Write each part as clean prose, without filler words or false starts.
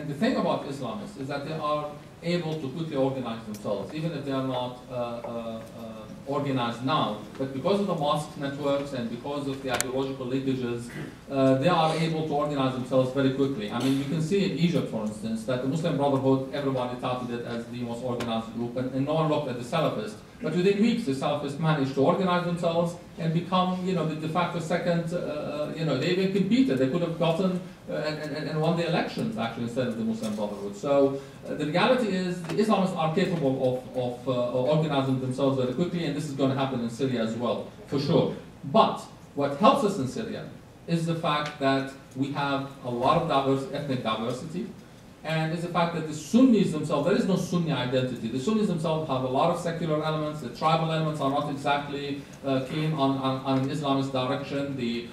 the thing about Islamists is that they are able to quickly organize themselves, even if they are not organized now. But because of the mosque networks and because of the ideological linkages, they are able to organize themselves very quickly. I mean, you can see in Egypt, for instance, that the Muslim Brotherhood, everybody touted it as the most organized group, and no one looked at the Salafists. But within weeks, the Salafists managed to organize themselves and become, the de facto second, they even competed. They could have gotten and won the elections, actually, instead of the Muslim Brotherhood. So the reality is the Islamists are capable of organizing themselves very quickly, and this is going to happen in Syria as well, for sure. But what helps us in Syria is the fact that we have a lot of ethnic diversity, and is the fact that the Sunnis themselves, there is no Sunni identity. The Sunnis themselves have a lot of secular elements. The tribal elements are not exactly keen on an Islamist direction. The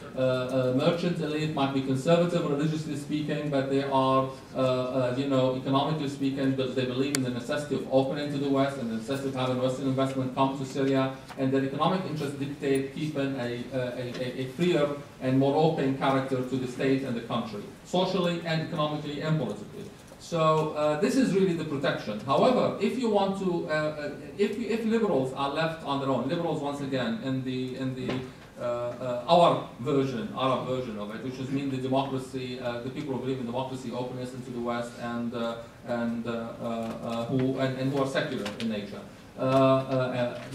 merchant elite might be conservative, religiously speaking, but they are, economically speaking, but they believe in the necessity of opening to the West and the necessity of having Western investment come to Syria, and their economic interests dictate keeping a freer and more open character to the state and the country, socially and economically and politically. So this is really the protection. However, if you want to, if liberals are left on their own, liberals once again in our version, Arab version of it, which is mean the democracy, the people who believe in democracy, openness into the West, and who are secular in nature.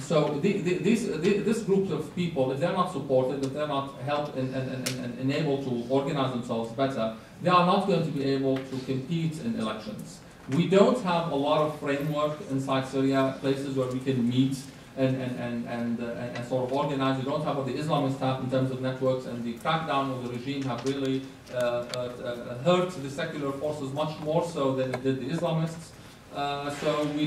So this group of people, if they're not supported, if they're not helped and enabled to organize themselves better, they are not going to be able to compete in elections. We don't have a lot of framework inside Syria, places where we can meet and sort of organize. We don't have what the Islamists have in terms of networks, and the crackdown of the regime have really hurt the secular forces much more so than it did the Islamists. So we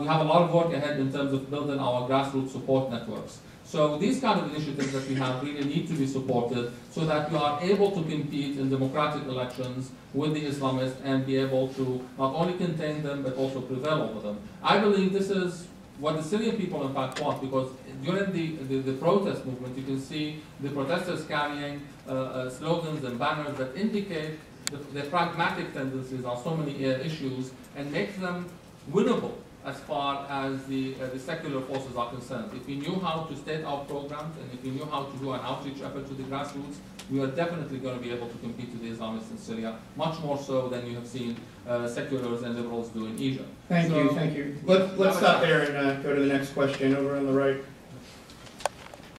have a lot of work ahead in terms of building our grassroots support networks. So these kind of initiatives that we have really need to be supported so that we are able to compete in democratic elections with the Islamists and be able to not only contain them but also prevail over them. I believe this is what the Syrian people in fact want, because during the protest movement you can see the protesters carrying slogans and banners that indicate the pragmatic tendencies on so many issues and make them winnable as far as the secular forces are concerned. If we knew how to state our programs and if we knew how to do an outreach effort to the grassroots, we are definitely going to be able to compete with the Islamists in Syria, much more so than you have seen seculars and liberals do in Egypt. Thank you. Let's stop there and go to the next question over on the right.